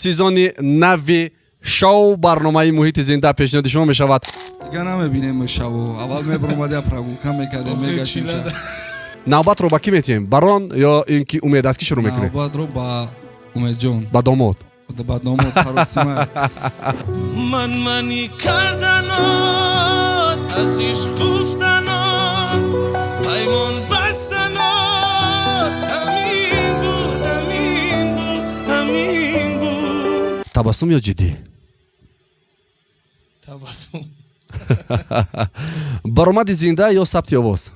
سیزن نوی شو برنامه محیط زنده پیشنهاد شما می شود. دیگه نمیبینیم شو. اول میبرم اومده پراگو کم میکردیم میگشتیم. نوبت رو با کی میتیم؟ بران یا اینکه امید است که شروع میکنه؟ نوبت رو با امید جان. با داماد. با داماد فرستیم. منی کردنات ازش گفتنات پیمان بستنات همین بود همین بود همین بود. تبسم یا جدی؟ تبسم. برآمد زنده یا ثبت آواز؟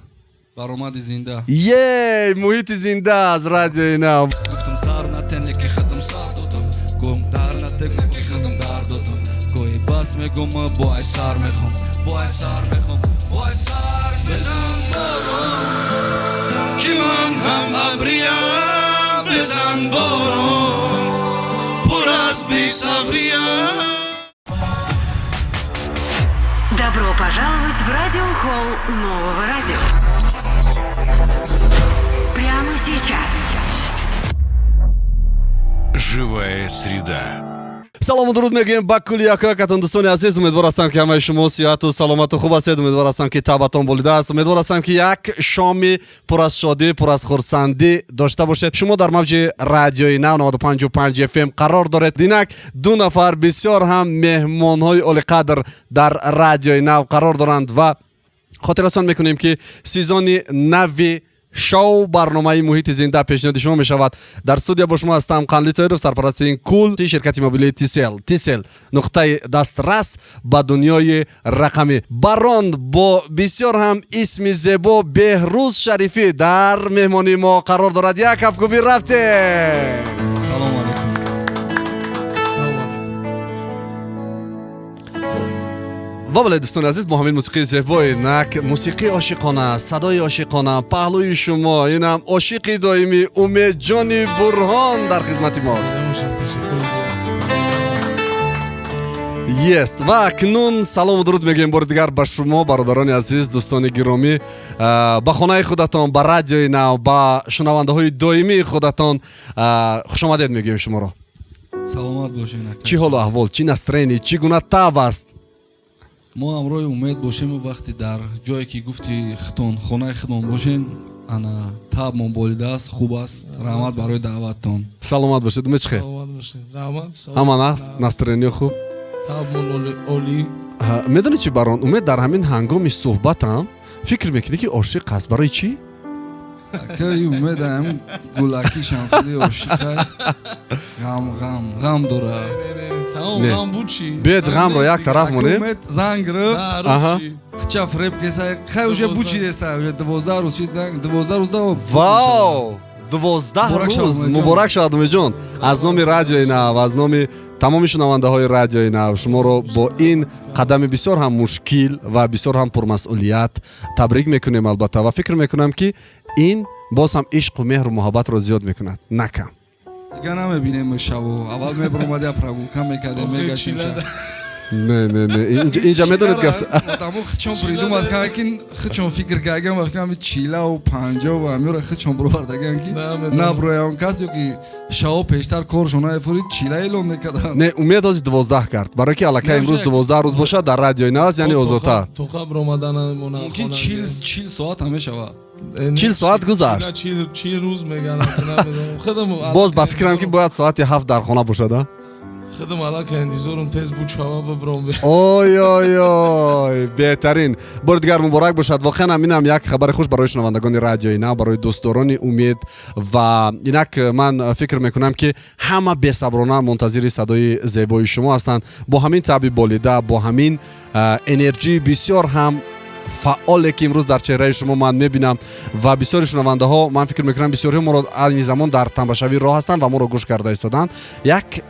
برآمد زنده. یه محیط زنده از رادیو اینا. گفتم سر نتنه که خدم سر دادم گم در نتنه که خدم در دادم گوی بس میگم با سر میخوام با سر میخوام با سر بزن بارون که من هم ابریم بزن بارون پر از بی صبریم. Добро пожаловать в радиохолл нового радио. Прямо сейчас. Живая среда. سلام و درود میگیم با کلی یکایکتون دوستان عزیز. امیدوار هستم که همه شما صحت و سلامت و خوب هستید. امیدوار هستم که تابتون بریده است. امیدوار هستم که یک شام پر از شادی پر از خرسندی داشته باشید. شما در موج رادیوی 95.5 اف ام قرار دارید. دینک دو نفر بسیار هم مهمان های اول قدر در رادیوی نو قرار دارند و خاطرتان میکنیم که سیزن نوی شو برنامه محیط زنده پیشنهاد شما می شود. در استودیو با شما هستم قنلی طاهرов، سرپرست این کول شرکت موبیلی تیسل نقطه دسترس به دنیای رقمی. بران با بسیار هم اسم زیبا بهروز شریفی در مهمانی ما قرار دارد. یک افکوبی رفته. سلام علیکم. و بله دوستان عزیز، با همین موسیقی زیبای نک موسیقی عاشقانه، صدای عاشقانه پهلوی شما، اینم عاشقی دائمی امید جان برهان در خدمت ماست. و اکنون سلام و درود میگیم بار دیگر به شما برادران عزیز، دوستان گرامی، به خانه خودتان، به رادیوی نو، به شنونده های دائمی خودتان خوش آمدید میگیم شما را. سلامت باشین. چی حال و احوال، چی نسترینی، چی گونه تاب است؟ ما همراه امید باشیم و وقتی در جایی که گفتی خطون خانه خطون باشین انا تاب من بولیده است. خوب است. رحمت برای دعوتتان. سلامت باشید. امید چخیر؟ سلامت باشید. رحمت. امان است. نسترینی خوب. تاب من اولی. میدونی چی بران؟ امید در همین هنگام صحبتم فکر میکنی که عاشق است. برای چی؟ که امید هم گلکی شانخلی عاشقه. غم داره. تمام غم بود چی؟ بیاد غم رو یک طرف مونیم. امید زنگ رفت. خچه فریب کسای خیلی بوچی دسته. 12 روز چی زنگ 12 روز دو. واو 12 روز مبارک شد امید جان. از نام رادیوی نو و از نام تمام شنونده های رادیوی نو شما رو با این قدم بسیار هم مشکل و بسیار هم پرمسئولیت تبریک میکنیم البته و فکر میکنم که این باز هم عشق و مهر و محبت رو زیاد میکند نکم. دیگه نمیبینیم شو. اول میبرم اومده پراگو کم میکردیم میگشتیم. نه اینجا میدونید که تمام خچون پریدم که خچون فکر کردم وقتی چیله و پنجاه و میره خچون برو بردگان که نه برای اون کسی که شو پیشتر کارشونه فورید چیله ایلون میکردن. نه امید از 12 کرد برای که الکی امروز 12 روز باشه در رادیوی نو یعنی اوزوتا تو قبل اومدن ممکن 40 ساعت همه شود. 40 ساعت گذشت. 40 روز میگن. خودم باز با فکرم که باید ساعت 7 در خانه باشه. خودم الان که انتظارم تیز بود شما ببرم. اوی بهترین. بار دیگر مبارک باشد. واقعا اینم یک خبر خوش برای شنوندگان رادیوی نو، برای دوستداران امید و اینک من فکر میکنم که همه بی‌صبرانه منتظر صدای زیبای شما هستند. با همین تعبیر بالیده، با همین انرژی بسیار هم فعالی که امروز در چهره شما من میبینم و بسیار شنونده ها من فکر میکنم بسیاری ما رو این زمان در تماشاوی راه هستند و ما رو گوش کرده ایستادند. یک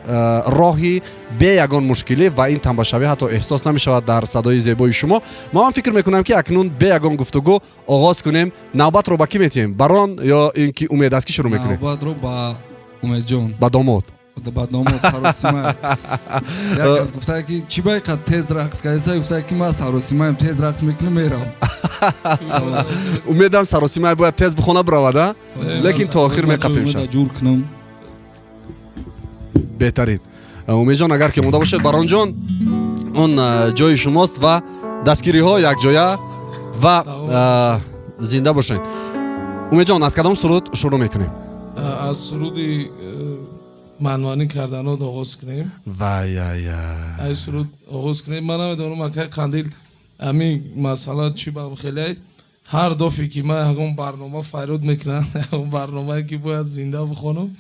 راهی به یگان مشکلی و این تماشاوی حتی احساس نمیشود در صدای زیبای شما. من فکر میکنم که اکنون به یگان گفتگو آغاز کنیم. نوبت رو با کی میتیم؟ بران یا اینکه امید است که شروع میکنه؟ نوبت رو با امید جان. با داماد. بعد نامو سراسیمه یک از گفته که چی باید تیز رقص کنی؟ گفته که من سراسیمه تیز رقص میکنم میرم. امیدم سراسیمه باید تیز بخونه براوده لیکن تا آخر میقفیم شد. جور کنم. بهترین. умедҷон агар ки монда бошед баронҷон он ҷои шумост ва дастгириҳо якҷоя ва зинда бошед. умедҷон аз кадом суруд шурӯъ мекунем? аз суруди манманӣ карданот оғоз кунем. Ай суруд оғоз кунем. Ман намедонам акай қандил ами масъала чӣ бам хеле ҳар дофе ки ман ягон барнома файруд мекунам, ягон барномае ки бояд зинда бихонам,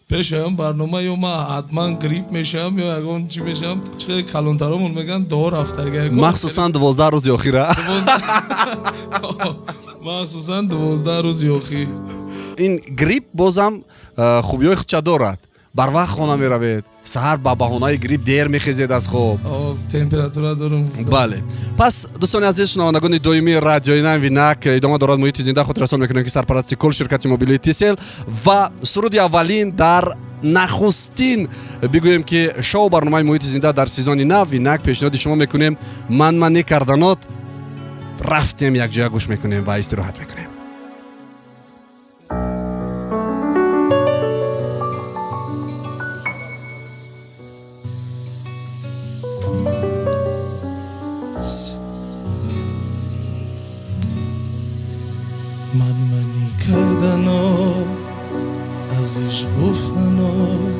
пеш ягон барнома ё ман ҳатман грип мешавам ё ягон чӣ мешавам, чӣ калонтаромон мегӯянд дуо рафтага. махсусан 12 рӯзи охира. махсусан 12 рӯзи охир. ин грип бозам хубиёи худша дорад. барвақт хона меравед, саҳар ба баҳонаи грип дер мехезед аз хоб. Температура дорам. бале. пас дӯстони азиз шунавандагони доимии радиои Нави Винак, идома дорад муҳити зинда хотиррасон мекунем ки сарпарасти кул ширкати мобилии Тисел ва суруди аввалин дар нахустин бигӯем ки шоу барномаи муҳити зинда дар сезони нав Винак пешниҳоди шумо мекунем. манманӣ карданот рафтем якҷоя гӯш мекунем ва истироҳат мекунем. манманӣ карданот аз иш гуфтанот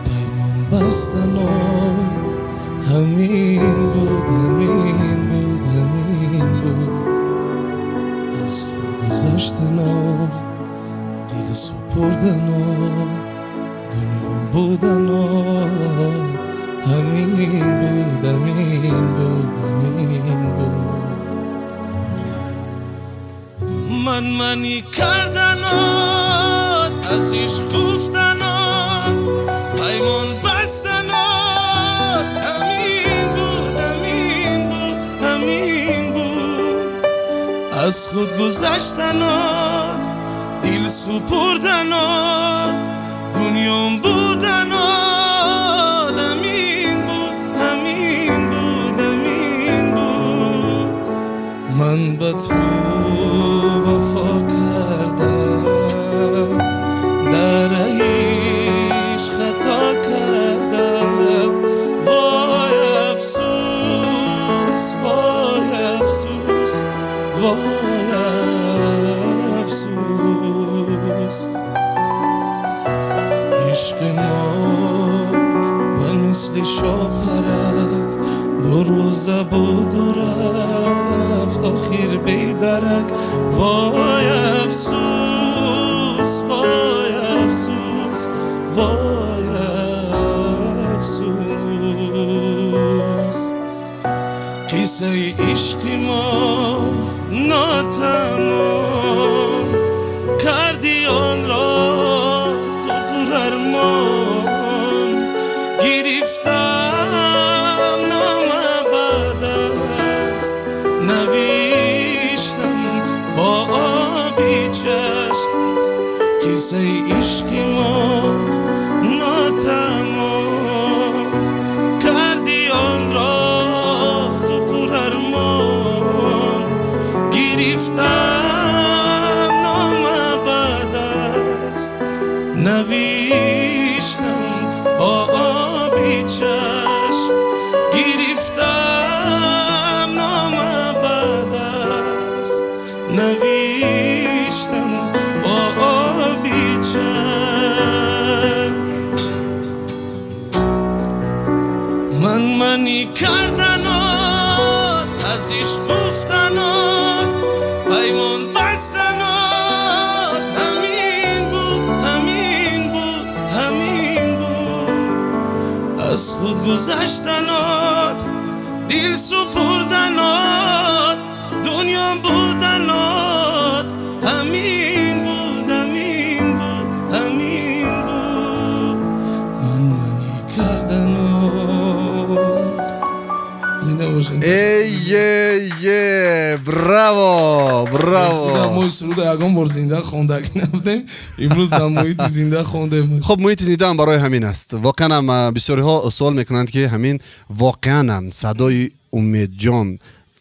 паймон бастанот ҳамин буд ҳамин буд ҳамин буд аз худ гузаштанот дил супурданот дунё буданот ҳамин буд ҳамин буд ҳамин буд манманӣ карданот аз иш гуфтанот паймон бастанот ҳамин буд ҳамин буд ҳамин буд аз худ гузаштанот дил супурданот дунём буданот ҳамин буд ҳамин буд ҳамин буд ман ба ту вафо кардам дар иш хато кардам вой афсус вой афсус вой афсус ишқи мо ба мисли шопарак ду рӯза буду рафт охир бедарак вой афсус вой афсус вой афсус қиссаи ишқи мо нотамом карди онро ту пурармон гирифтам номабадаст навиштам бо оби чашм қиссаи ишқи мо нотамом карди онро ту пурармон гирифтам номабадаст навиштам бо оби чашм гирифтам номабадаст навиштам бо оби чашм манманӣ карданот аз иш гуфтанот паймон бастанот ҳамин буд ҳамин буд ҳамин буд аз худ гузаштанот дил супурданот дунё буданот ҳамин буд ҳамин буд ҳамин буд манманӣ карданот зинда бошед. браво браво. мои суруда ягон бор зинда хонда набудем, имрӯз дар муҳити зинда хондем. хоб муҳити зинда ам барои ҳамин аст. воқеан ам бисёриҳо суол мекунанд ки ҳамин воқеан ам садои умедҷон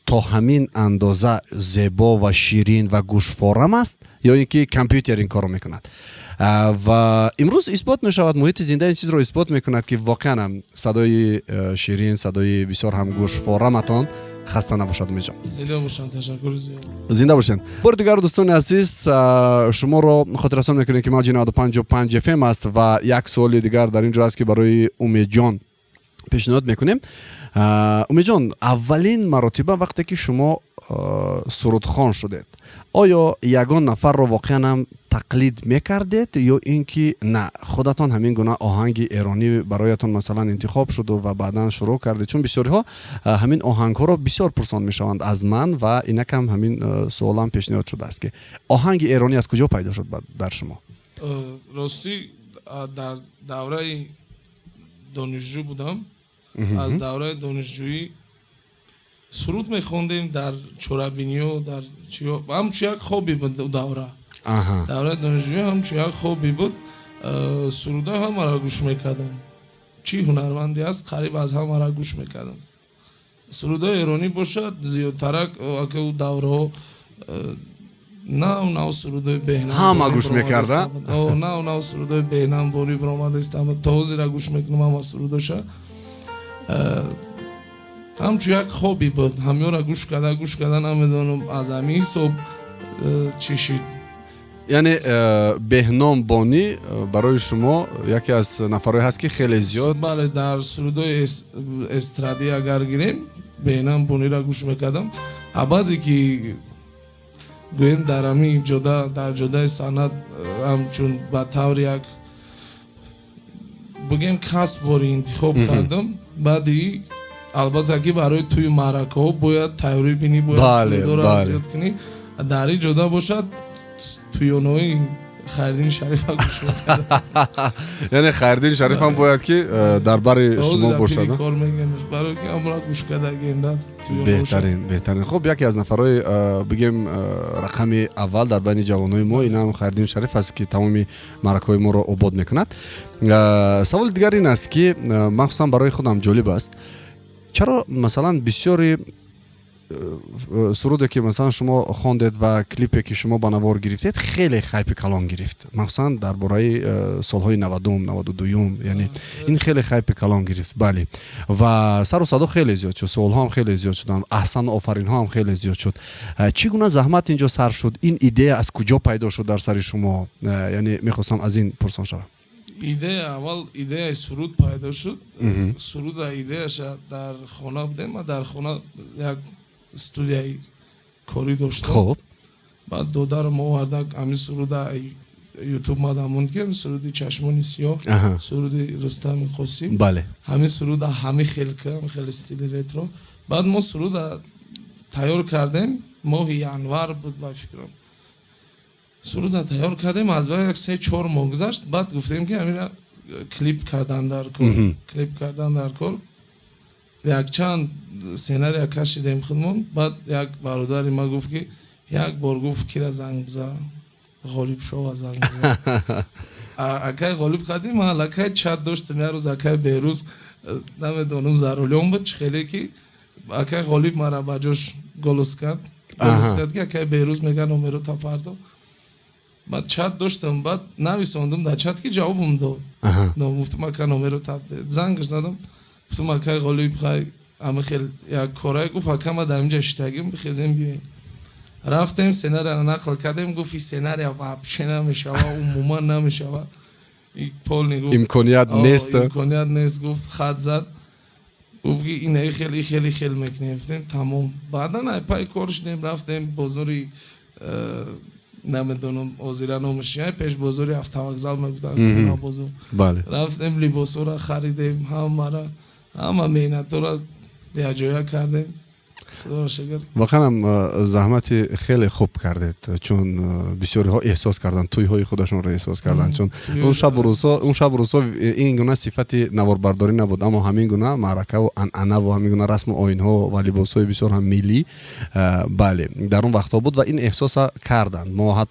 то ҳамин андоза зебо ва ширин ва гӯшворам аст ё ин ки компютер ин корро мекунад. و امروز اثبات می شود محیط زنده این چیز رو اثبات میکند که واقعا هم صدای شیرین، صدای بسیار هم گوشوارمتان خسته نباشد میجام. زنده باشن، تشکر زیاد. زنده باشین. بار دیگر دوستان عزیز شما رو خاطر رسان میکنیم که موج 95.5 FM است و یک سوال دیگر در اینجا است که برای امید جان پیشنهاد میکنیم. امید جان، اولین مرتبه وقتی که شما سرودخوان شدید آیا یگان نفر رو واقعا هم تقلید میکردید یا اینکه نه خودتان همین گونه آهنگ ایرانی برایتان مثلا انتخاب شد و بعدا شروع کردید؟ چون بسیاری ها همین آهنگ ها رو بسیار پرسان میشوند از من و اینک هم همین سوالم پیشنهاد شده است که آهنگ ایرانی از کجا پیدا شد در شما؟ راستی در دوره دانشجو بودم. از دوره دانشجویی سرود میخوندیم در چورابینی و در هم یک خوبی بود دوره. دوره دانشجویی هم یک خوبی بود. سروده هم را گوش میکردم. چی هنرمندی است قریب از هم را گوش میکردم. سروده ایرانی باشد زیادتر که او دوره نه سروده بهنام همه گوش میکرده. نه سروده بهنام بونی برآمده است. اما توزی را گوش میکنم اما سرودش هم یک خوبی بود. همه را گوش کردن نمیدونم از همین صبح چی شد. یعنی بهنام بانی برای شما یکی از نفرهای هست که خیلی زیاد بله در سرودای استرادی اگر گیریم بهنام بانی را گوش میکردم. بعدی که گویم در همین جدا سند هم چون با طور یک بگیم کسب باری انتخاب کردم. بعدی البته که برای توی معرکه ها باید تیوری بینی، باید سرودو را زیاد کنی. دری جدا باشد توی اونوی خیردین شریف هم گوش میکردم. یعنی خیردین شریف هم باید که در بر شما باشد. برای که امرا گوش کرده گنده بهترین. خب یکی از نفرهای بگیم رقم اول در بین جوانای ما این هم خیردین شریف است که تمامی معرکه های ما رو آباد میکند. سوال دیگر این است که مخصوصا برای خودم جالب است، چرا مثلا بسیاری سروده که مثلا شما خواندید و کلیپی که شما با نوار گرفتید خیلی خیپ کلام گرفت، مخصوصا درباره سالهای 90 92 یعنی این خیلی خیپ کلام گرفت. بله و سر و صدا خیلی زیاد شد، سوال ها هم خیلی زیاد شدن، احسن آفرین ها هم خیلی زیاد شد. چگونه زحمت اینجا صرف شد؟ این ایده از کجا پیدا شد در سر شما؟ یعنی میخواستم از این پرسان شوم. ایده سرود پیدا شد. سرود ایدهش در خانه بودیم. ما در خانه یک استودیوی کاری داشتم. خب بعد دودار ما وردک همین سرود یوتیوب ما داموند که سرودی چشمانی سیاه، سرودی رستم قاسم. بله همین سرود همین خیلی استیل رترو. بعد ما سرود تیار کردیم. ماه ینور بود با فکرم. سرود تیار کردیم از بعد یک 3-4 ماه گذشت. بعد گفتیم که همین کلیپ کردن در کار. یک چند سیناری کشیدیم خودمون. بعد یک برادری ما گفت که یک بار گفت کی را زنگ بزن غالب شو زنگ بزن. اکای غالب کردیم اکای چت داشتم یه روز اکای بیروز نمیدونم زارولیون بود خیلی که اکای غالب مرا بجاش گلوس کرد که اکای بیروز میگن نمره تا فردا. بعد چت داشتم بعد نویسوندم در چت که جوابم داد. گفتم اکای نمره تا زنگش زدم گفتم اکای غالب خیلی اما خیلی یک کارای گفت اکای ما در اینجا اشتگیم بخیزیم بیاییم. رفتیم سیناری را نقل کردیم. گفت این سیناری واپشه نمیشه و عموما نمیشه و پول نگفت امکانیت نیست. گفت خط زد گفت که این خیلی میکنیم تمام. بعدا پای کار شدیم رفتیم بازاری نمیدونم وزیران امشیه پیش بازاری هفته وگزال میگفتن بازار. بله رفتیم لباس را خریدیم همه مهنت را دیاجویا کردیم. واقعا هم زحمت خیلی خوب کردید چون بسیاری ها احساس کردن توی های خودشون رو احساس کردن چون اون شب و روزا این گونه صفت نواربرداری نبود اما همین گونه معرکه و انعنه و همین گونه رسم و آیین ها و لباس های بسیار هم ملی بله در اون وقتا بود و این احساس کردن. ما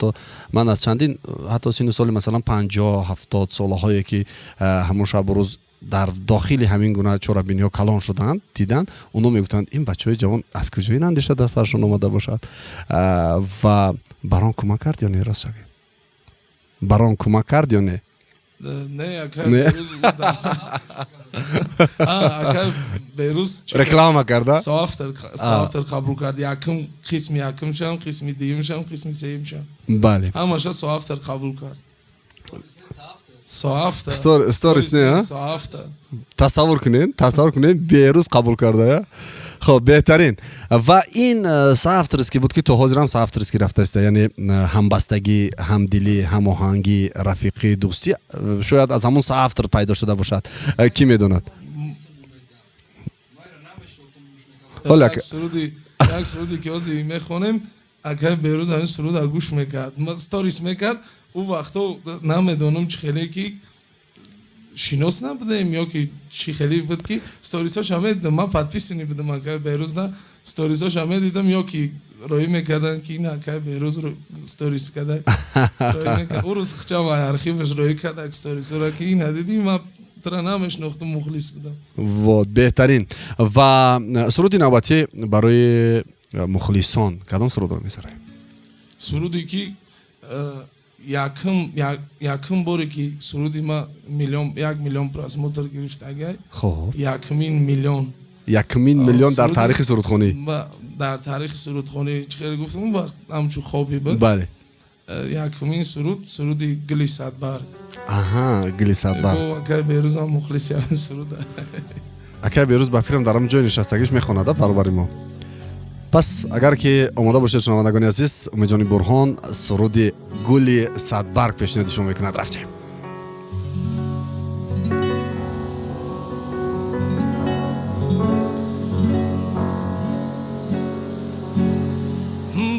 من از چندین حتی سن سال مثلا 50-70 سالهایی که همون شب و روز در داخل همین گونه چورابینی ها کلان شدند دیدن اونو میگفتند این بچهای جوان از کجای این اندیشه دستشون اومده باشد و برام کمک کرد یا نه راست شده؟ барон кӯмак кард ё не? Не, ака берӯз реклама карда? соавтар қабул кард. Якм қисми якмшам, қисми дуюмшам, қисми сеюмшам. Бале. Ҳамаша соавтар қабул кард. соавтар. Сторис не, соавтар. Тасаввур кунед, берӯз қабул карда, я? خب بهترین و این سافترس که بود که تو حاضرم سافترس که رفته است، یعنی همبستگی، همدلی، هماهنگی، رفیقی، دوستی شاید از همون سافتر پیدا شده باشد. کی میدوند؟ حالا یک سرودی که از این میخونیم اگر بیروز همین سرود گوش میکرد ما ستوریس میکرد او وقتا نمیدونم چه خیلی که شینوس نبودیم یا که چی خیلی بود که ستوریساش همه دیدم. من پادپیسی نبودم اگر بیروز نه ستوریساش همه دیدم یا که روی میکردن که این اگر بیروز رو ستوریس کردن روی میکرد او روز خچه ما ارخیفش روی کردن ستوریس رو که این ندیدیم ما ترنامش نقطه مخلص بودم. و بهترین و سرودی نوبتی برای مخلصان کدام سرود رو میسره؟ سرودی که یکم باری که سرودی ما 1 میلیون پراسموتر گرفت اگه یکمین میلیون در تاریخ سرودخوانی در تاریخ سرودخوانی چخیلی گفتم اون وقت همچون خوابی بود. بله یکمین سرودی گلی صدبار. آها گلی صدبار اکای بیروز هم مخلصی همین سروده. اکای بیروز با فیلم دارم جای نشستگیش میخونده برابری ما. پس اگر که آماده باشید شنوندگان عزیز، امیدجان برهان سرود گل صدبرگ پیشنهاد شما میکند. رفتیم.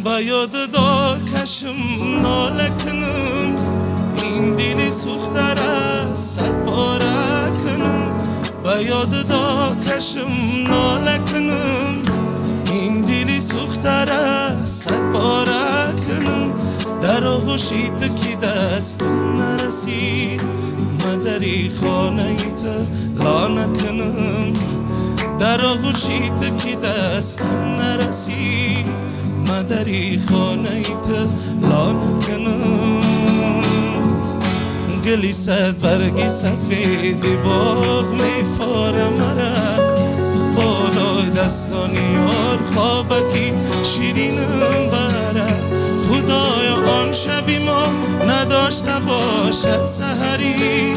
با یاد دا کشم ناله کنم این دلی سوختر از 100 باره کنم. با یاد دا کشم ناله کنم این دلی سوختر از 100 باره کنم. در آغوشی تو که دستم نرسید مدری خانه ایت لا نکنم. در آغوشی تو که دستم نرسید مدری خانه ایت لا نکنم. گلی صد برگی سفیدی باغ میفاره مرا بالای دستانی یار خوابکی شیرینم بره. خدایا آن شبی ما نداشته باشد سحری.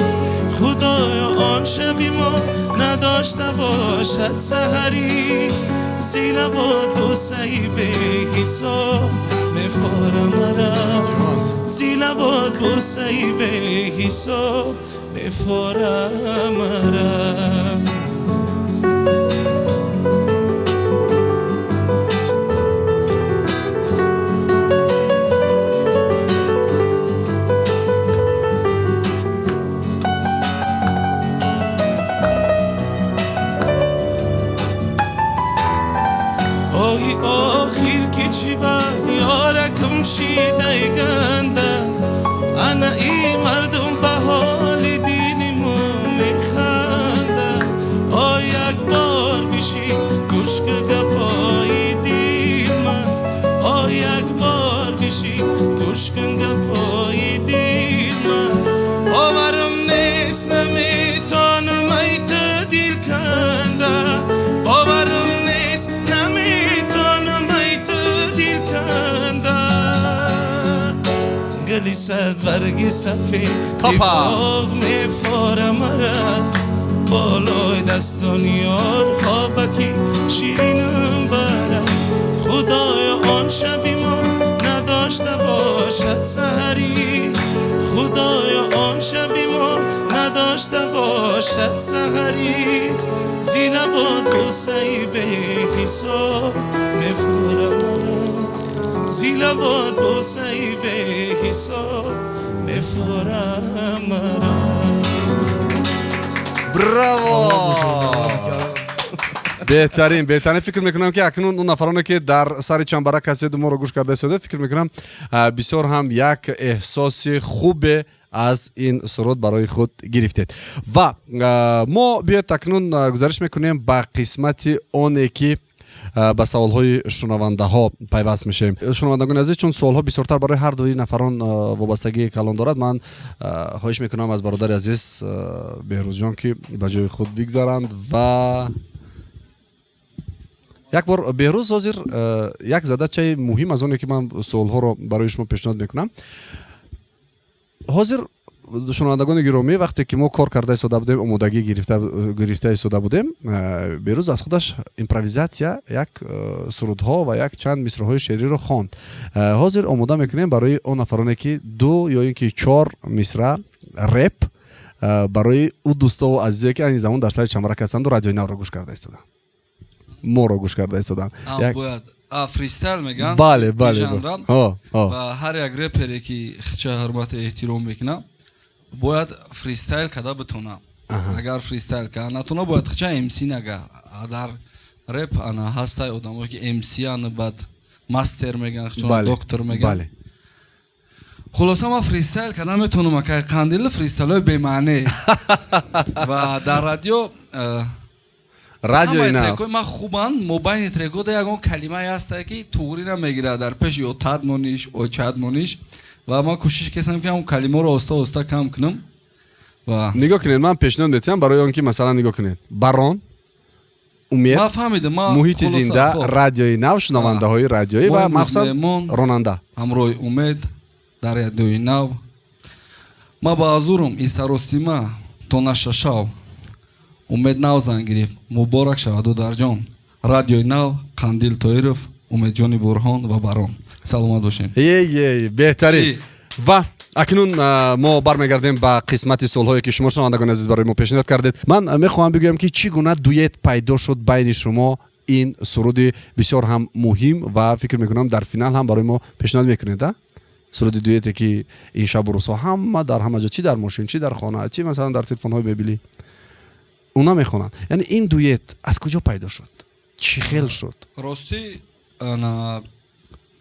خدایا آن شبی ما نداشته باشد سحری. زیلا بود بوسهی به حساب میفاره مرا. زیلا بود بوسهی به حساب میفاره مرا. آخر که چی با یارکم شیده گنده انا ای مردم به حال دینیمو میخنده. یک بار بشی گوش که گفای دین من. یک بار بشی گوش که گفای دین من. باورم نیست نمیتونم ایت دیل کنده. باورم نیست گلی صد برگی سفید باغ میفاره مرا بالای دستان یار خوابکی شیرینم بره. خدایا آن شبی ما نداشته باشد سحری. خدایا آن شبی ما نداشته باشد سحری. زیلا بود بوسهی به حساب میفاره مرا. زیلا بود بوسهی به حساب میفاره مرا. براو. بهترین فکر میکنم که اکنون اون نفرانی که در سر چنبرک هستید ما رو گوش کرده شده فکر میکنم بسیار هم یک احساس خوب از این سرود برای خود گرفتید. و ما بیاید اکنون گزارش میکنیم با قسمت اونی که ба саволҳои шунавандаҳо пайваст мешавем. Шунавандагони азиз, чун суолҳо бисёртар барои ҳар дуи нафарон вобастагии калон дорад, ман хоҳиш мекунам аз бародари азиз Беҳрӯзҷон ки ба ҷои худ бигзаранд ва як бор Беҳрӯз ҳозир як задачаи муҳим аз оне ки ман суолҳоро барои шумо пешниҳод мекунам. ҳозир шунавандагони гиромӣ, вақте ки мо кор карда истода будем, омодагӣ гирифта истода будем, Беҳрӯз аз худаш импровизатсия як сурудҳо ва як чанд мисроҳои шеъриро хонд. ҳозир омода мекунем барои он нафароне ки 2 ё ин ки 4 мисра реп барои у дӯстову азизе ки айни замон дар сари чамбарак ҳастанду радиои навро гӯш карда истоданд, моро гӯш карда истоданд. фристайл меган. Бале. ва ҳар як репере ки хича ҳурмату эҳтиром мекунам бояд фристайл када битона. Агар фристайл када натона бояд хича MC нага. Дар реп ана ҳастай одамое ки MC ана бад мастер меган, хича доктор меган. خلاصه ما فریستایل کردم میتونم که قندیل فریستایل به معنی و در رادیو اینا ما خوبان موبایل ترکو ده یکون کلمه هسته که توری نمیگیره در پیش یا تاد مونیش او چاد مونیش و ما کوشش کردم که اون کلمه رو آستا کم کنم و نگاه کنید من پیشنهاد میدم برای اون که مثلا نگاه کنید باران امید ما فهمیدم ما محیط زنده رادیوی نو شنونده های رادیویی و مقصد راننده همراه امید در رادیوی نو ما با حضورم این سرستیما تو نششاو امید نو زنگریف مبارک شود در جان رادیوی نو قندیل تویرف امید جانی برهان و باران سلامت باشین بهترین و اکنون ما برمیگردیم با قسمت سوالهایی که شما شنوندگان عزیز برای ما پیشنهاد کردید. من میخواهم بگم که چی گونه دویت پیدا شد بین شما این سرود بسیار هم مهم و فکر میکنم در فینال هم برای ما پیشنهاد میکنید. سرود دویتی که این شب و روزها همه در همه جا، چی در ماشین چی در خانه چی مثلا در تلفن های موبیلی اونا میخونن. یعنی این دویت از کجا پیدا شد؟ چی خیلی شد؟ راستی انا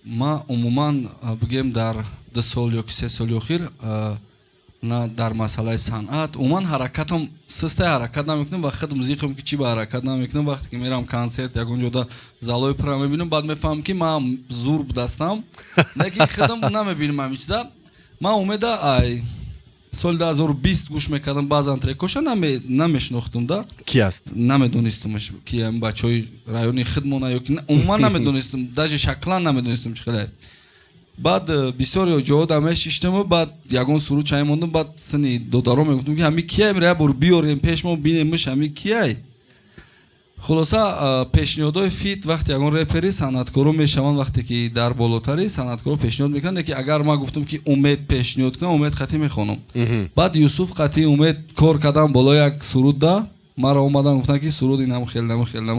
ما عموما بگیم در 2 سال یا 3 سال اخیر نه در مسئله صنعت عموما حرکتم سست حرکت نمیکنم و خود موزیکم که چی به حرکت نمیکنم. وقتی که میرم کنسرت یا اونجا زالای پرام میبینم بعد میفهمم که من زور بدستم نه که خودم نمیبینم هیچدا. ما اومده ای سال 2020 گوش میکردم بعضن ترکوش نمیشناختم دا کی است نمیدونستمش کیم بچهای رایونی خودمون یا که عموما نمیدونستم داج شکلا نمیدونستم چقدر. بعد بسیار جهاد همش اشتم بعد یگان سرود چای موندم بعد سنی دوتارو میگفتم که همین کیه میره برو بیاریم پیش ما ببینیمش همین کیه. خلاصا پیشنهادهای فیت وقتی یگان رپری صنعتکارو میشوند وقتی که در بالاتری صنعتکارو پیشنهاد میکنن که اگر ما گفتم که امید پیشنهاد کنم امید قطعی میخونم. بعد یوسف قطعی امید کار کردم بالا یک سرود دا مرا اومدن گفتن که سرود اینم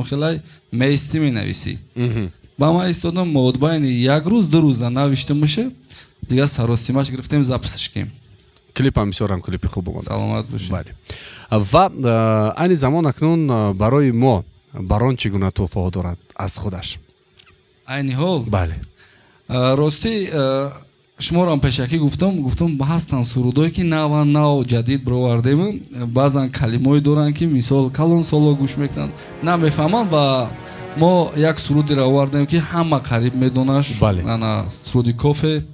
خیلی میستی مینویسی. با ما ایستادم مودباین یک روز 2 روز نوشته میشه دیگه سراسیمش گرفتیم زپسش کردیم. کلیپ هم بسیار هم کلیپ خوب اومده. سلامت باشید. بله. و این زمان اکنون برای ما باران چگونه توفه دارد از خودش؟ این حال بله. راستی شما را هم پیشکی گفتم هستن سرودایی که نو جدید برآوردیم بعضن کلمه‌ای دارن که مثال کلان سالا گوش میکنن نمیفهمن و ما یک سرودی را آوردیم که همه قریب میدونش. انا سرودی کافه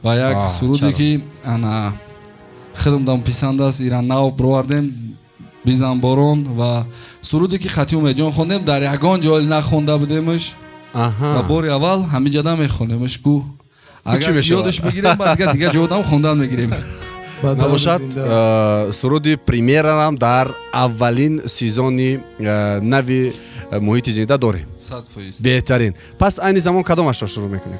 و یک سرودی که انا خودم دم پسند است ایران نو برآوردیم بیزن بارون و سرودی که خطی امید جان خوندیم در یگان جای نخونده بودیمش و بار اول همین جدا میخونیمش کو اگر یادش بگیریم بعد دیگه جودم خوندن میگیریم. نباشد سرودی پریمیر هم در اولین سیزونی نوی محیط زنده داریم. 100%. بهترین. پس این زمان کدامش را شروع میکنیم؟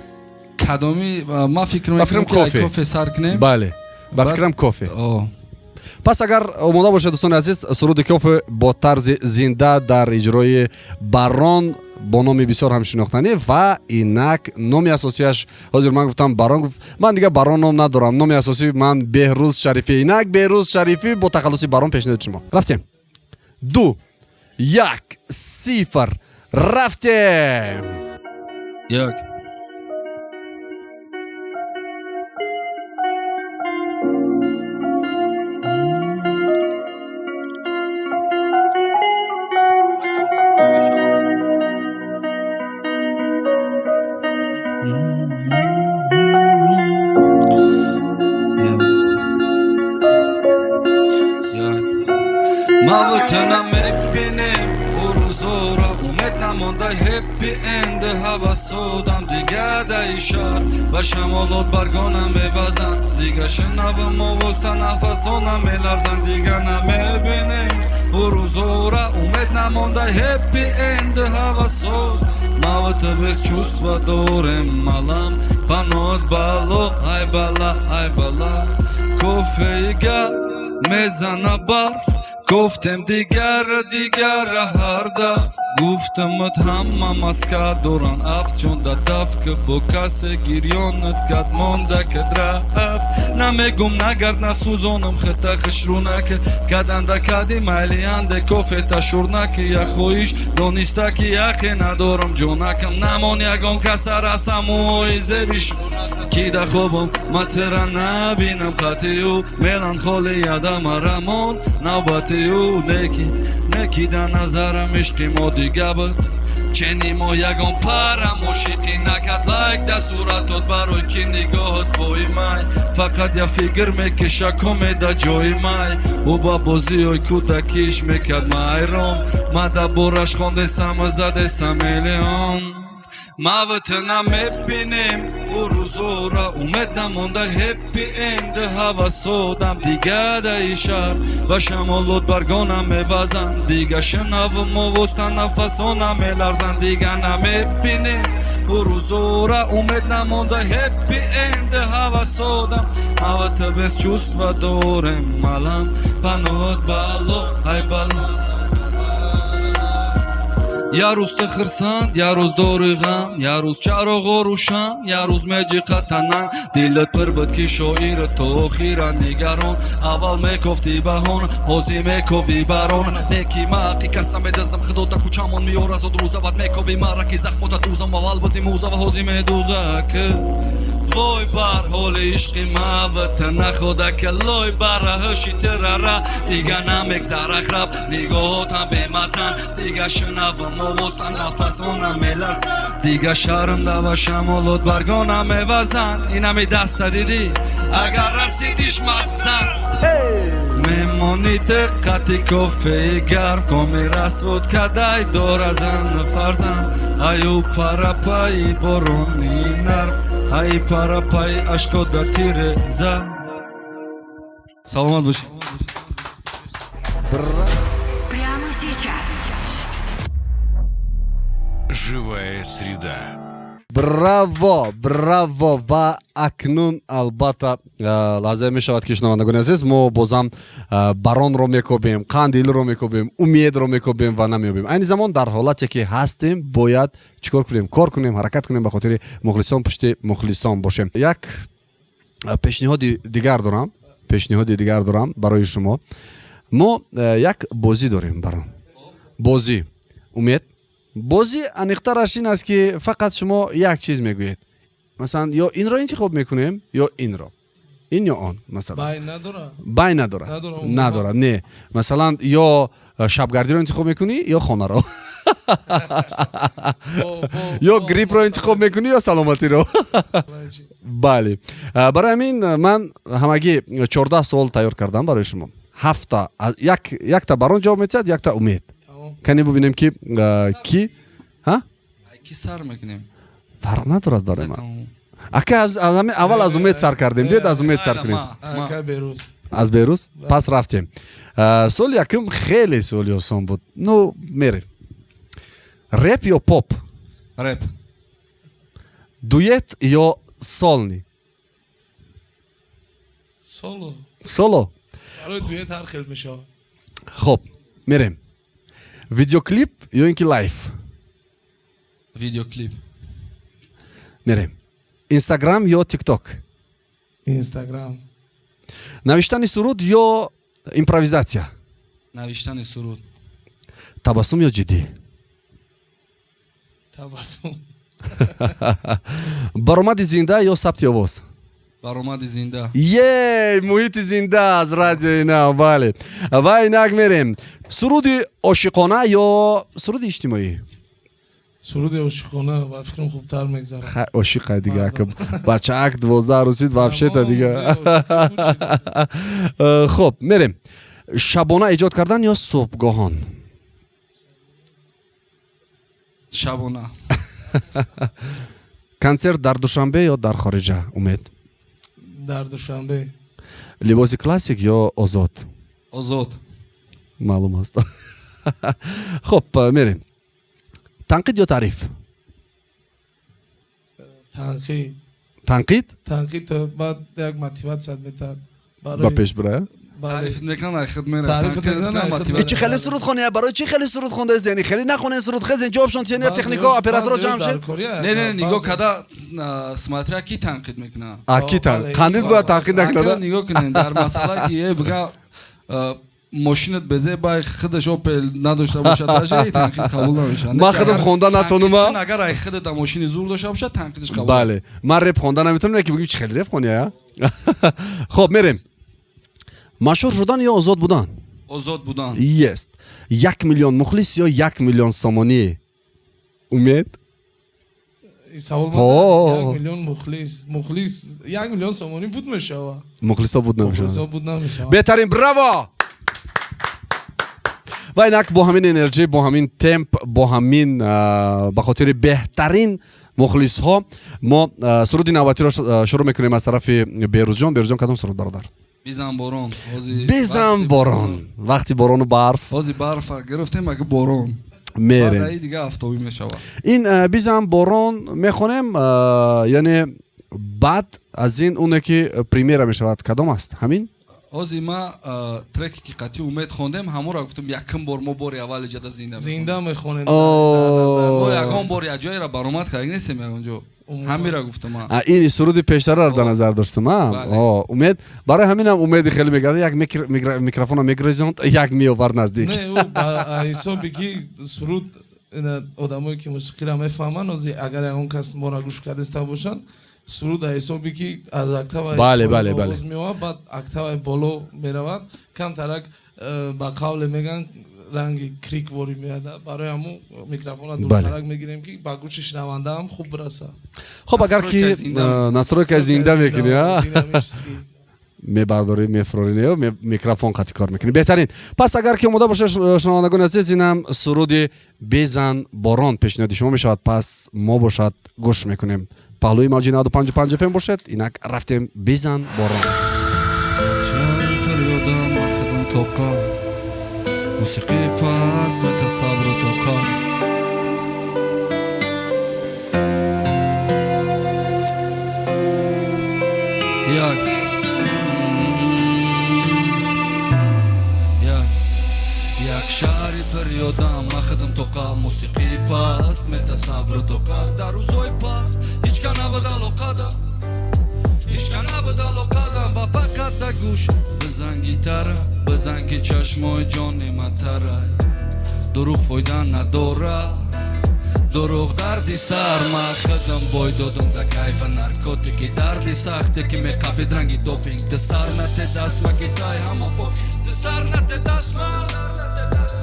کدامی ما فکر میکنم که کافه سر کنیم. بله. با فکرم کافه. پس اگر آماده باشه دوستان عزیز سرود کافه با طرز زنده در اجرای باران با نام بسیار هم شناختنی و اینک نام اساسیش حاضر من گفتم باران گفت من دیگه باران نام ندارم نام اساسی من بهروز شریفی اینک بهروز شریفی با تخلصی باران پیشنهاد شما. رفتیم 2 1 0 رفتیم 1 1 وطنم میبینیم او روزورا اومد نمانده هپی اند هوا سودم دیگه دیشار و شمالات برگانم میوزن دیگه شنوم و وسط نفسانم میلرزن دیگه نمیبینیم او روزورا اومد نمانده هپی اند هوا سود موت без чувства دورم ملم پنات بالو ای بالا ای بالا کوفیگه میزنه برف گفتم دیگر هر دفت گفتمت همه مسکه دوران افت چون دفت که با کسی گریانت کد مانده که درفت نمیگم نگرد نسوزانم خطه خشرونه که کدنده کدی ملیانده کافه تشورنه که یک خویش دانسته که یخی ندارم جونکم نمان یکم کس رسم و آیزه بیش کی ده خوبم متره نبینم خطیو میلان خالی یدم رمون نوبتیو نکی در نظرم عشقی ما دیگه بود چنی ما یگان پرم عاشقی نکد لایک در صورتات برای کی نگاهت بای مای فقط یا فکر میکشه کمی در جای مای او با بازی های کودکیش میکد مایرام ما در بارش خوندستم و زدستم میلیون ما وطنم میبینیم او روزورا اومد نمانده هپی اند هوا سودم دیگه دیشار و شمالات برگانم میوزن دیگه شنوم و وسط نفسانم میلرزن دیگه نمیبینیم او روزورا اومد نمانده هپی اند هوا سودم موت без чувства دورم ملم پنات بالو ای بالا یا روز تخرسند یا روز دور غم یا روز چراغ روشن یا روز میجی قطنن دلت پر بود که شاعر تو خیرا نگران اول میکفتی بهان حوزی میکوی بران نیکی ماقی کس نمیدزدم خدا تا کوچمان میور از روزه بعد میکوی مرکی زخمات دوزم اول بودی موزه و حوزی میدوزه که وای بر حال عشقی ما وطن خدا که لای برهشی ترره دیگه نمیگذر اخرب نگاهاتم بیمزن دیگه شنوم و وسط نفسانم میلرز دیگه شرم و شمالات برگانم میوزن اینمی دست دیدی اگر رسیدیش مزن میمانی دقتی کافه گرم کمی رسود کدای دور ازن فرزن ایو پرپایی برونی نرم ای پرپای اشکو در تیر زن سلامت باشی Прямо сейчас. Живая среда. браво ва акнун албатта лазер мешавад ки шунавандагони азиз мо бозам баронро мекобем қандилро мекобем умедро мекобем ва намеёбем айни замон дар ҳолате ки ҳастем бояд чикор кунем кор кунем ҳаракат кунем ба хотири мухлисон пушти мухлисон бошем як пешниҳоди дигар дорам барои шумо мо як бозӣ дорем барон бозӣ умед бозӣ аниқтараш ин аст ки фақат шумо як чиз мегӯед масалан ё инро интихоб мекунем ё инро ин ё он масалан бай надорад не масалан ё шабгардиро интихоб мекунӣ ё хонаро ё гриппро интихоб мекунӣ ё саломатиро бале барои ҳамин ман ҳамагӣ 14 суол тайёр кардам барои шумо 7 якта барон ҷавоб медиҳад якта умед кане бубинем ки ки сар мекунем фарқ надорад барои ман ака аввал аз умед сар кардем биёед аз умед сар кунем аз берӯз пас рафтем суоли якум хеле суоли осон буд ну мерем реп ё поп реп дует ё солни соло хоб мерем видеоклип ё ин ки лайф видеоклип мерем инстаграм ё тикток Instagram. навиштани суруд ё импровизатсия навиштани суруд табассум ё ҷиддӣ Tabassum. баромади зинда ё сабти овоз баромади зинда муҳити зинда аз радиои ина бале ва инак мерем суруди ошиқона ё суруди иҷтимоӣ суруди ошиқона ва фикрам хубтар мегзарад ошиқа дига ака бачаак 12 рӯзид вабшета дига хуб мерем шабона эҷод кардан ё субҳгоҳон? шабона. консерт дар душанбе ё дар хориҷа? Умед дар душанбе. либоси классик ё озод? озод. маълум аст. хуб, мерем. танқид ё таъриф? танқид. танқид? танқид то баъд як мотивация метад. ба пеш бира? تعریف میکنن خود میره تعریف میکنن چی خیلی سرود خونی برای چی خیلی سرود خونده زنی خیلی نخونه سرود خزین جواب شون تینی تکنیکا اپراتور جمع شد نه نه نگاه کدا سماتریا کی تنقید میکنه کی تنقید کاندید باید تنقید نکنه نگاه کنین در مسئله که یه بگه ماشینت بزه با خودش اوپل نداشته باشه داشه تنقید قبول نمیشه ما خودم خوندن نتونم اگر ای خودت ماشین زور داشته باشه تنقیدش قبول بله من رپ خوندن نمیتونم که بگم چه خیلی رپ خونی ها خب میریم مشهور شدن یا آزاد بودن؟ آزاد بودن. یست. 1 میلیون مخلص یا 1 میلیون سامانی؟ امید؟ سوال بود 1 میلیون مخلص 1 میلیون سامانی بود میشه. مخلصا بود نمیشه. مخلصا بود نمیشه. بهترین براو. و اینک با همین انرژی با همین تمپ با همین به خاطر بهترین مخلص ها ما سرود نوبتی را شروع میکنیم از طرف بیروز جان کدوم سرود برادر؟ بیزن بارون. بیزن بارون. وقتی بارون و برف. وقتی برف گرفتیم اگه بارون. میره. بعد دیگه آفتابی میشه. این بیزن بارون میخونیم یعنی بعد از این اونه که پریمیره میشود کدوم است همین؟ اوزی ما ترکی که قطعی امید خوندیم همون را گفتم یکم بار ما باری اول جدا زنده میخونیم. ما یکم بار یه جایی را برآمد که نیستیم اونجا. همین را گفتم من. این سرود پیشتر را در نظر داشتم. امید برای همینم امید خیلی میگه یک میکروفون میگریزوند یک میآورد نزدیک. نه او حسابی که سرود آدمایی که موسیقی را میفهمن اگر اون کس ما را گوش کرده باشن سرود حسابی که از اکتاوی بالا میاد بعد اکتاوی بالا میرود کم ترک با قول میگن رنگ کریک واری میاد برای همون میکروفون دورترک میگیریم که با گوش شنونده هم خوب برسه. خب اگر که настройка زنده میکنی میبرداری میفراری و میکروفون قطعی کار میکنی بهترین. پس اگر که اومده باشه شنوندگان عزیز اینم سرود بیزن باران پیشنهاد شما میشود پس ما باشد گوش میکنیم. پهلوی موج 95.5 FM باشد اینک رفتیم بیزن باران. موسیقی پاست مت صبر و توقع یک شهری پریودم مخدم توقع موسیقی پاست مت صبر و توقع در روزای پاست هیچ که نبود علاقه دم هیچ که نبود علاقه دم و فقط در گوش بزن گیتاره بزن که چشمای جان نمتره دروغ فایده نداره دروغ دردی سر من خودم بای دادم در کیف نرکوتیکی دردی سخته که میقفید رنگی دوپینگ ده سر نته دست و گیتای همه با ده سر نته دست من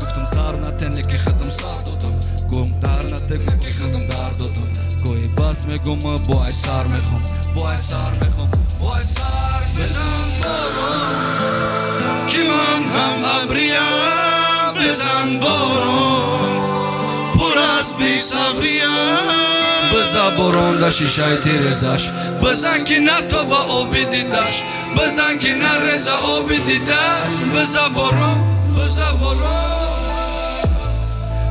گفتم سر نته نکی خودم سر دادم گم در نته نکی خودم در دادم گوی بس میگم بای سر میخوام بای سر میخوام بای سر بزن بارون که من هم ابریم بزن بارون پر از بی صبریم بزن بارون در شیشه تیرزش بزن که نتو و آبی دیدش بزن که نرزه آبی دیدش بزن بارون بزن بارون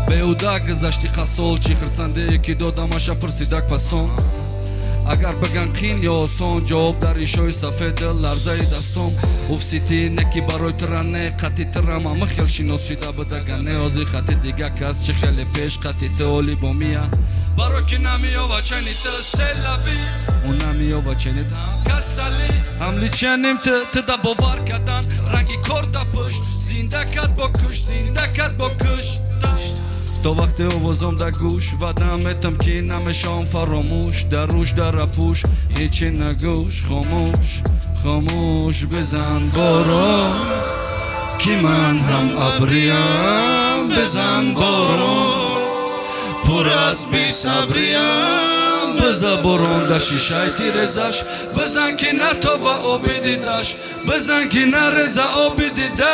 بیوده گذشتی قصول چی خرسنده که دادمش پرسیدک پسون اگر بگن قین یا آسان جواب در ایشای صفحه دل لرزه دستم افسیتی نکی برای ترانه قطی ترم همه خیل شناس شده بدگنه آزی قطی دیگه کس چه خیلی پیش قطی تولی با میه برای که نمیه و چنیت سلبی اون نمیه و چنیت هم کسلی هملی چنیم تده باور کردن رنگی کرده پشت زنده کد با کش زنده کد با کش تا وقت آوازم در گوش و دمتم که نمیشم فراموش در روش در رپوش هیچی نگوش خاموش خاموش بزن بارون که من هم ابریم بزن بارون پر از بی صبریم بزن برون در شیشه تیرزش بزن که نتو و آبی دیدش بزن که نرزه آبی دیده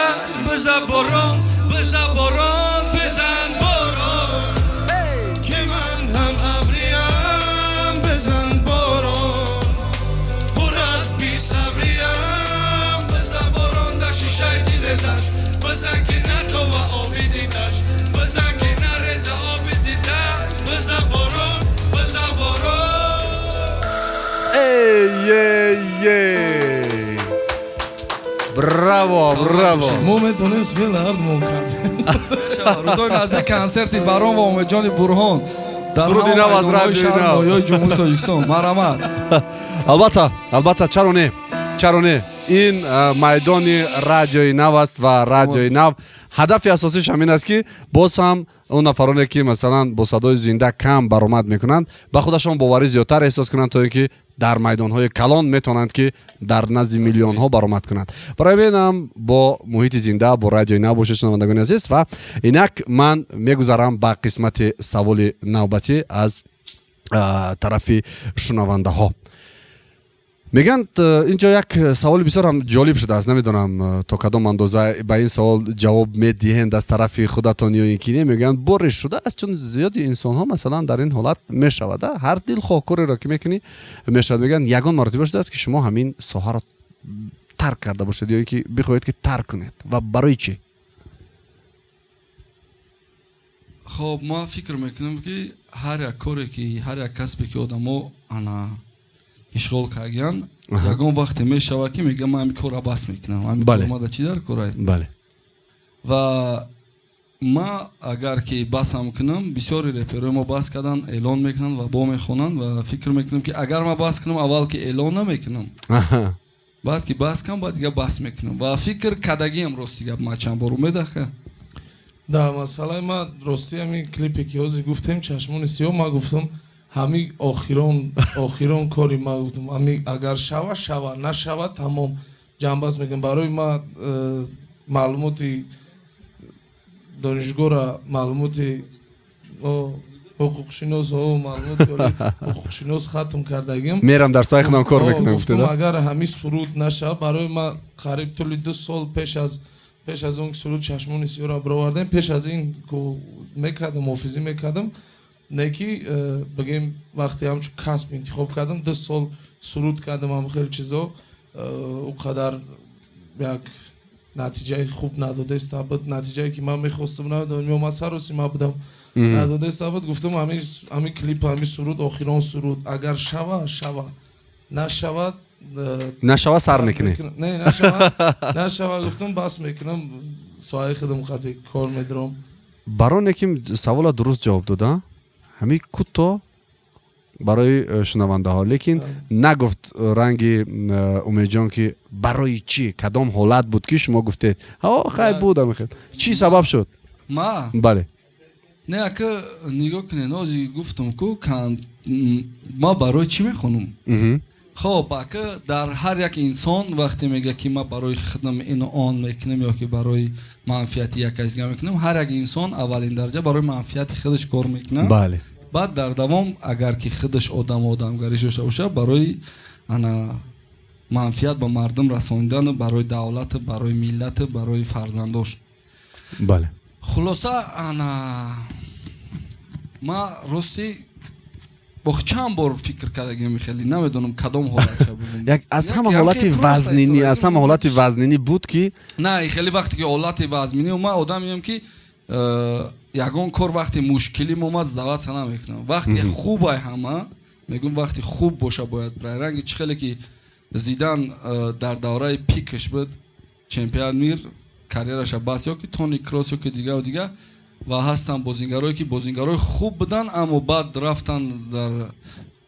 بزن برون بزن برون بزن برون که من هم ابریم بزن برون پر از بی صبریم بزن برون در شیشه تیرزش بزن که نتو و آبی دیدش بزن که نرزه آبی دیده بزن برون بزن برون Браво, браво. ما میتونیم سپیل هرد کنسرت روزای نزدیک کنسرتی برام و امیدجان برهان در سرودی نو از رادیوی نو. شهر جمهوری تاجیکستان مرحمت البته چرا نه این میدان رادیوی نو است و رادیوی نو هدف اساسیش همین است که باز هم اون نفرانی که مثلا با صدای زنده کم برآمد میکنند به خودشان باوری زیادتر احساس کنند تا اینکه در میدان‌های کلان میتونند که در نزد میلیون ها برآمد کنند. برای ببینم با محیط زنده با رادیوی نو باشید شنوندگان عزیز و اینک من میگذارم به قسمت سوال نوبتی از طرف شنونده ها. میگن اینجا یک سوال بسیار هم جالب شده است. نمیدونم تا کدام اندازه به این سوال جواب میدهند از طرف خودتان یا اینکه نه. میگن بورش شده است چون زیادی انسان ها مثلا در این حالت میشود هر دل خواه کاری را که میکنی میشود. میگن یگان مرتبه شده است که شما همین ساحه را ترک کرده باشید یا اینکه بخواهید که ترک کنید و برای چی؟ خب ما فکر میکنم که هر یک کاری که هر یک کسبی که آدمو انا اشغال کردن یگان وقتی میشود که میگم من این کار بس میکنم همین کار ما چی در کارای بله و ما اگر که بس هم کنم بسیاری رپرهای ما بس کردن اعلان میکنن و با میخونن و فکر میکنم که اگر ما بس کنم اول که اعلان نمیکنم بعد که بس کنم بعد دیگه بس میکنم و فکر کدگی هم راستی گپ ما چند بار اومده خه در مسئله ما راستی همین کلیپی که اوزی گفتیم چشمون سیاه ما گفتم همین آخرون کاری ما گفتم همین اگر شوه نشوه تمام جنبست میکنم برای ما معلوماتی دانشگاه را معلوماتی حقوق شناس و معلومات حقوق شناس ختم کردگیم میرم در سایه خودم کار میکنم گفتم اگر همین سرود نشه برای ما قریب طول 2 سال پیش از اون سرود چشمون سیاه را برآوردیم پیش از این که میکردم محافظی میکردم نکی بگیم وقتی همچون کسب انتخاب کردم 2 سال سرود کردم هم خیلی چیزا اونقدر یک نتیجه خوب نداده استابد نتیجه که من میخواستم ندادم یا مسروسی ما بودم نداده استابد گفتم همین کلیپ همین سرود آخران سرود اگر شوه نشوه سر میکنه نه نشوه گفتم بس میکنم سایه خودم قطعی کار میدرم برای نکیم سوال درست جواب داده همین کوتاه برای شنونده ها لیکن نگفت رنگ امید جان که برای چی کدام حالت بود که شما گفتید خیلی بودم خیلی چی سبب شد ما بله نه که نگاه کنین آجی گفتم که ما برای چی میخونم خب که در هر یک انسان وقتی میگه که ما برای خدمت اینو آن میکنم یا که برای منفعت یک کسی میکنم هر یک انسان اولین درجه برای منفعت خودش کار میکنه بله بعد در دوام اگر که خودش آدمگریش باشه برای انا منفعت به مردم رساندن برای دولت برای ملت برای فرزنداش بله خلاصه انا ما راستی با چند بار فکر کردم خیلی نمیدونم کدام حالت بود یک از همه حالت وزنینی بود که نه خیلی وقتی که حالت وزنینی و ما آدمیم که یگان کار وقتی مشکلی اومد دعوت نمیکنم وقتی خوبه همه میگم وقتی خوب باشه باید برای رنگ خیلی که زیدان در دوره پیکش بود چمپیون میر کاریرش بس یا که تونی کروس یا که دیگه و هستن بازیگرای خوب بودن اما بعد رفتن در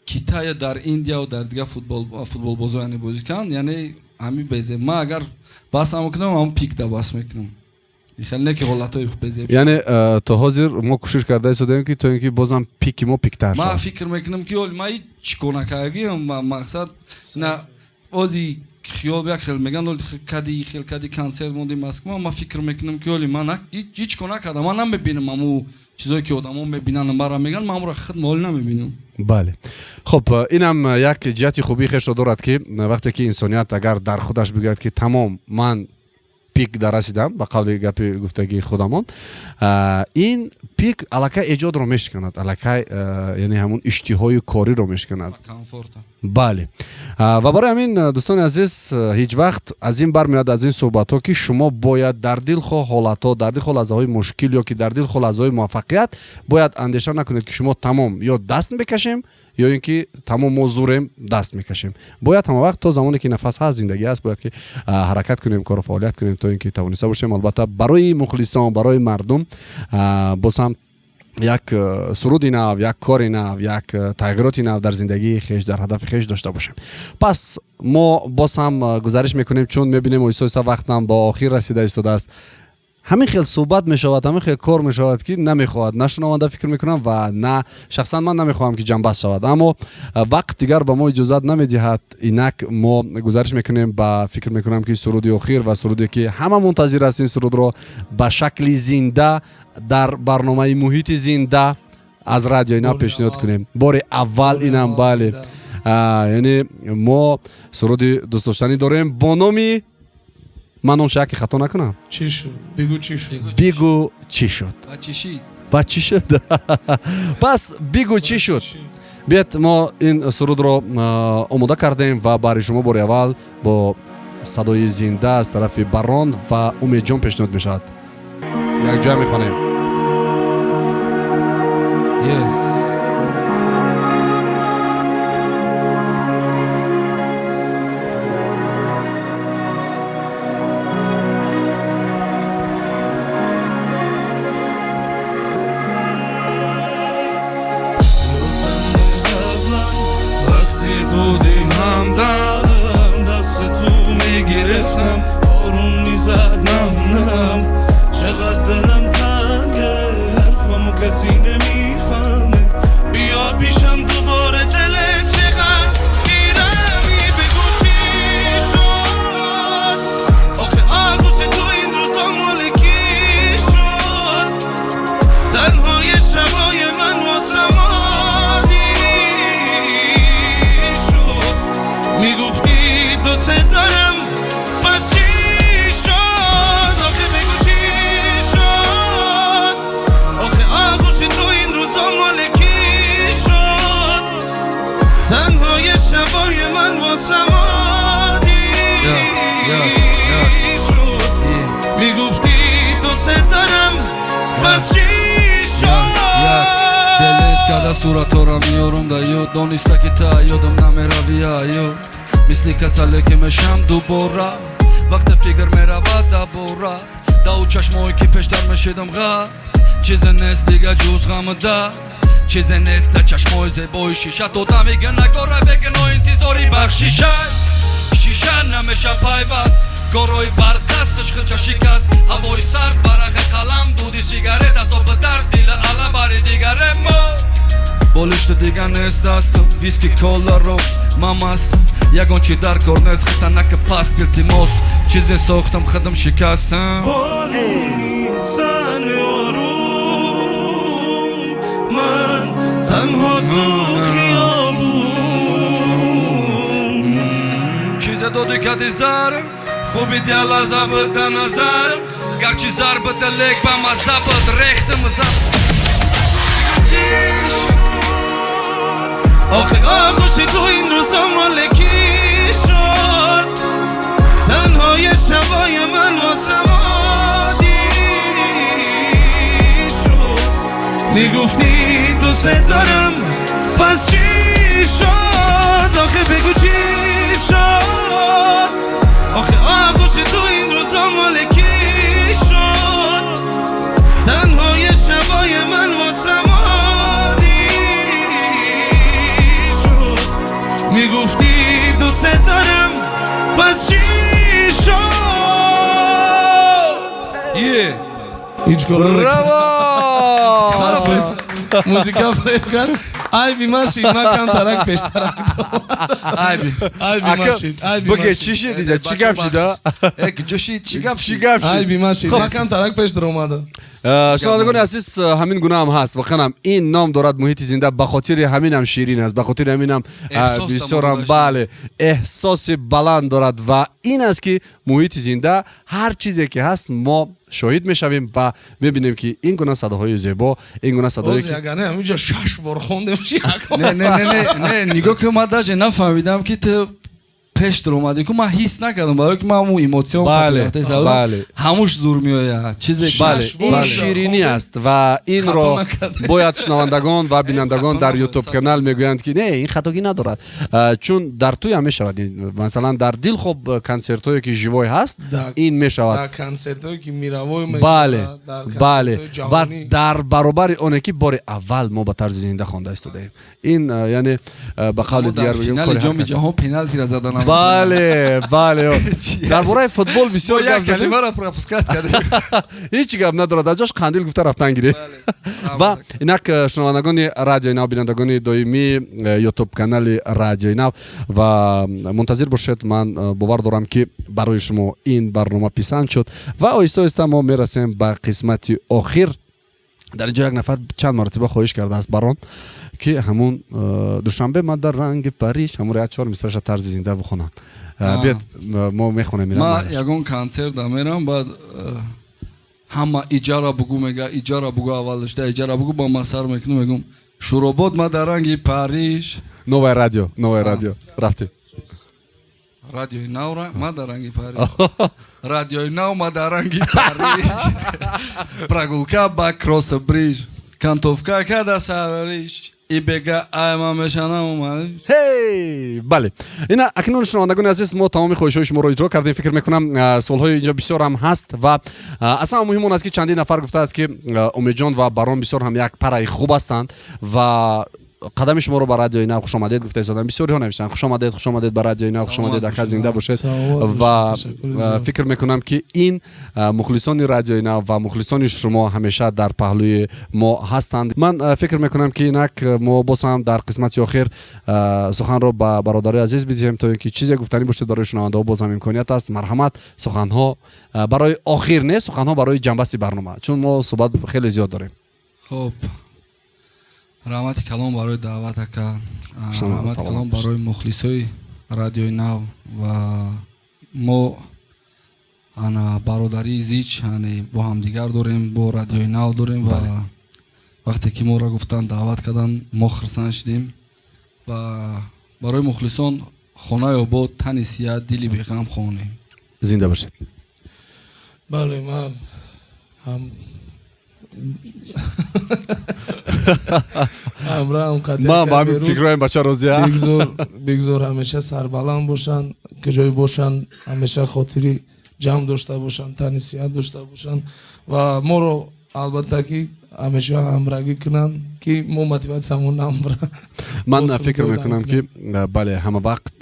کیتای در ایندیا و در دیگه فوتبال بازی بازی کردن یعنی همین بیزه ما اگر بس هم کنم هم پیک دا بس میکنم خیلی نه که حالتای بیزه یعنی تا حاضر ما کوشش کرده شدیم که تا اینکه بازم پیک ما پیکتر شد ما فکر میکنم که ما هیچ کنکاگی مقصد نه اوزی خیال بیاکل میگن خیلی کدی کانسرت موندیم مسکو ما فکر میکنم که من هیچ کنه کردم من نمیبینم امو چیزایی که آدما میبینن برام میگن من رو خود مال نمیبینم. بله خب اینم یک جهت خوبی خیش دارد که وقتی که انسانیت اگر در خودش بگوید که تمام من پیک در رسیدم به قول گپی گفتگی خودمون این پیک علاقه ایجاد رو میشکند علاقه یعنی همون اشتهای کاری رو میشکند بله و برای همین دوستان عزیز هیچ وقت از این برمیاد از این صحبت ها که شما باید در دل خواه حالت ها در دل خواه لحظه مشکل یا که در دل خواه لحظه موفقیت باید اندیشه نکنید که شما تمام یا دست بکشیم یا اینکه تمام موضوعم دست میکشیم باید همه وقت تا زمانی که نفس هست زندگی است باید که حرکت کنیم کار و فعالیت کنیم تا اینکه توانسته باشیم البته برای مخلصان برای مردم باز هم یک سرودی نو یک کاری نو یک تغییراتی نو در زندگی خیش در هدف خیش داشته باشیم پس ما باز هم گزارش میکنیم چون میبینیم ایسا وقت هم با آخر رسیده ایستاده است همین خیلی صحبت میشود همین خیلی کار میشود که نمیخواد نه شنونده فکر میکنم و نه شخصا من نمیخوام که جنبست شود اما وقت دیگر به ما اجازت نمیدهد اینک ما گزارش میکنیم با فکر میکنم که سرودی اخیر و سرودی که همه منتظر هستین سرود رو به شکل زنده در برنامه محیط زنده از رادیو اینا پیشنهاد کنیم بار اول اینم بله یعنی ما سرودی دوست داشتنی داریم با نامی من اون شاید که خطا نکنم چی شد؟ بگو چی شد؟ بگو چی شد؟ با چی شد؟ پس بگو چی شد؟ بیاد ما این سرود رو آماده کردیم و برای شما بار اول با صدای زنده از طرف بران و امید جان پیشنهاد میشد یک جای میخوانیم بودیم همدم دست تو میگرفتم آروم میزد نم چقدر دلم تنگه حرفمو کسی نمیفهمه بیا پیشم دوباره دلت چقدر گیرمی بگو چی شد آخه آغوش تو این روزا مال کی شد تنهای شبای من واسم میگفتی دوست دارم پس چی شد آخه بگو چی شد آخه آغوش تو این روزا مال کی شد تنهای شبای من واسم عادی شد میگفتی دوست دارم پس چی شد دلت کده صورت را میارم دا یاد دانسته که تا یادم نمیروی یاد مثل کساله که میشم دوباره وقت فکر میرود دوباره دو چشمایی که پیشتر میشیدم غم چیز نیست دیگه جز غم ده چیز نیست ده چشمای زیبای شیشه تو تا میگه نگاره بگه نو انتظاری بخشیشه شیشه نمیشه پیوست کارای بر دستش خلچه شکست هوای سرد برق قلم دودی سیگارت از آب درد دیل علم برای دیگره ما بالشت دیگه نیست دستم ویسکی کولا روکس من مستم یگان چی در کار نیست خطنک پاست التماس چیزی ساختم خودم شکستم سن آروم من تنها تو خیابون چیز دادی که دیزارم خوبی دیال از عبد نظرم گرچی ضربت لیک با مذبت ریختم آخه آغوشی تو این روزا مال کی شد تنهای شبای من واسم عادی شد میگفتی دوست دارم پس چی شد آخه بگو چی شد آخه آغوشی تو این روزا مال کی شد تنهای شبای من واسم میگفتی دوست دارم پس چی شد براو موزیکا فرقان айби машин ман камтарак пештарак айби айби машин айби баге машин чӣ шид иҷа чӣ гап шида ҷоши чӣ гап чӣ гап шид айби машин ман камтарак пештар омада шунавандагони азиз ҳамин гуна ҳам ҳаст вақиан ин ном дорад муҳити зинда ба хотири ҳаминам ширин аст ба хотири ҳаминам бисёрам бале эҳсоси баланд дорад ва ин аст ки муҳити зинда ҳар чизе ки ҳаст мо шоҳид мешавем ва мебинем ки ин гуна садоҳои зебо ин гуна садоҳое боз ягане ҳаминҷо 6 бор хондем не нигоҳ ки ман даже нафаҳмидам ки ту пештар омадӣ ку ман ҳис накардам барои ки ман ҳамун эмотсион ҳамуш зур меояд чизе ин ширинӣ аст ва инро бояд шунавандагон ва бинандагон дар ютуб канал мегӯянд ки не ин хатогӣ надорад чун дар туям мешавад масалан дар дилхоб консертҳое ки живой ҳаст ин мешавад консертҳое ки мировой бале ва дар баробари оне ки бори аввал мо ба тарзи зинда хонда истодаем ин яъне ба қавли дигар финали ҷоми ҷаҳон пеналтира заданам бале дар бораи футбол бисёр гап задем калимаро пропускат кардем ҳеҷ гап надорад дар ҷош қандил гуфта рафтан гирем ва инак шунавандагони радиои нав бинандагони доимии ютуб канали радиои нав ва мунтазир бошед ман бовар дорам ки барои шумо ин барнома писанд шуд ва оҳиста оҳиста мо мерасем ба қисмати охир дар инҷо як нафар чанд маротиба хоҳиш кардааст барон ки ҳамун душанбе ма дар ранги париж ҳамун як чор мисраша тарзи зинда бихонанд биед мо мехонем ман ягон концертда мерам баъд ҳама иҷара бугу мега иҷара бугу аввалишда иҷара бугу ба ман сар мекунам мегум шуробод ма дар ранги париж новое радио рафтем радиои навра ма дар ранги париж радиои нав ма дар ранги париж прогулка ба кросс бриж кантовка када сарариш и бега айма мешанам бале ина акнун шунавандагони азиз мо тамоми хоҳишҳои шуморо иҷро кардем фикр мекунам суолҳои инҷо бисёр ҳам ҳаст ва асlan муҳим он аст ки чандин нафар гуфтааст ки умедҷон ва барон бисёр ҳам як параи хуб ҳастанд ва қадами шуморо ба радиои нав хушомадед гуфта истодан бисёриҳо навиштанд хушомадед ба радиои нав хушомадед ака зинда бошед ва фикр мекунам ки ин мухлисони радиои нав ва мухлисони шумо ҳамеша дар паҳлӯи мо ҳастанд ман фикр мекунам ки инак мо боз ҳам дар қисмати охир суханро ба бародари азиз бидиҳем то ин ки чизе гуфтанӣ бошед барои шунавандаҳо боз ҳам имконият аст марҳамат суханҳо барои охир не суханҳо барои ҷанбасти барнома чун мо суҳбат хеле зиёд дорем хуб раҳмати калом барои даъват ака раҳмати калом барои мухлисои радиои нав ва мо ана бародарии зич бо ҳамдигар дорем бо радиои нав дорем ва вақте ки моро гуфтан даъват кардан мо хирсанд шудем ва барои мухлисон хонаи обод тани сият дили беғам хонем зинда бошед бале ман ман ба ҳамин фикрҳоям бача розия бигзор ҳамеша сарбаланд бошанд куҷое бошанд ҳамеша хотири ҷамъ дошта бошанд тани сиҳат дошта бошанд ва моро албатта ки ҳамеша ҳамрагӣ кунанд ки мо мотиватсиямон намбра ман фикр мекунам ки бале ҳамавақт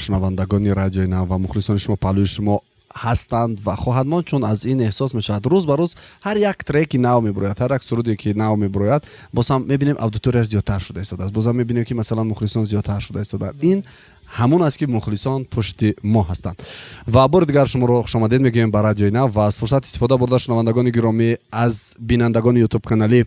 шунавандагони радиои нав ва мухлисони шумо паҳлӯи шумо ҳастанд ва хоҳад монд чун аз ин эҳсос мешавад рӯз ба рӯз ҳар як треки нав мебурояд ҳар як суруде ки нав мебурояд боз ҳам мебинем аудиторияш зиёдтар шуда истодааст боз ҳам мебинем ки масалан мухлисон зиёдтар шуда истодаанд ин ҳамун аст ки мухлисон пушти мо ҳастанд ва бори дигар шуморо хушомадед мегӯем ба радиои нав ва аз фурсат истифода бурда шунавандагони гиромӣ аз бинандагони ютуб каналӣ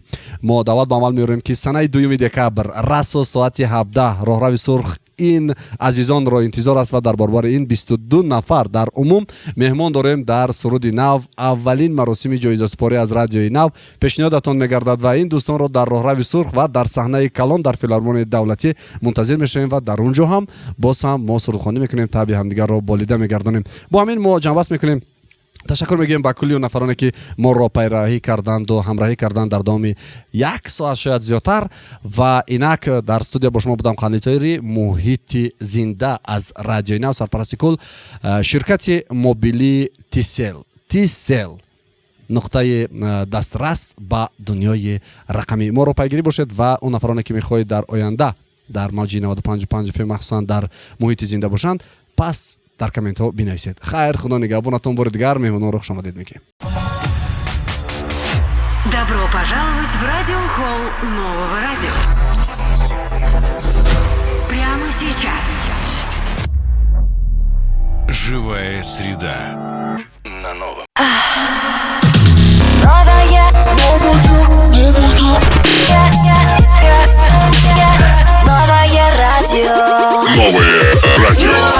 мо даъват ба амал меорем ки санаи 2 декабр расо соати 17 роҳрави сурх ин азизонро интизор аст ва дар борбори ин 22 нафар дар умум меҳмон дорем дар суруди нав аввалин маросими ҷоизасупорӣ аз радиои нав пешниҳодатон мегардад ва ин дӯстонро дар роҳрави сурх ва дар саҳнаи калон дар филармонияи давлатӣ мунтазир мешавем ва дар он ҷо ҳам боз ҳам мо сурудхонӣ мекунем таби ҳамдигарро болида мегардонем бо ҳамин мо ҷанбаст мекунем ташаккур мегӯем ба кулли нафароне ки моро пайравӣ карданду ҳамроҳӣ карданд дар давоми 1 соат шояд зиёдтар ва инак дар студия бо шумо будам қандитори муҳити зинда аз радиои нав сарпарасти кул ширкати мобилии тисел нуқтаи дастрас ба дунёи рақамӣ моро пайгирӣ бошед ва он нафароне ки мехоҳед дар оянда дар мавҷи 95.5 FM махсусан дар муҳити зинда бошанд пас дар комментҳо бинависед хайр худо нигаҳбонатон бори дигар меҳмононро хушомадед мегӯем Добро пожаловать в радиохолл нового радио. Прямо сейчас. Живая среда. На новом. Новое радио.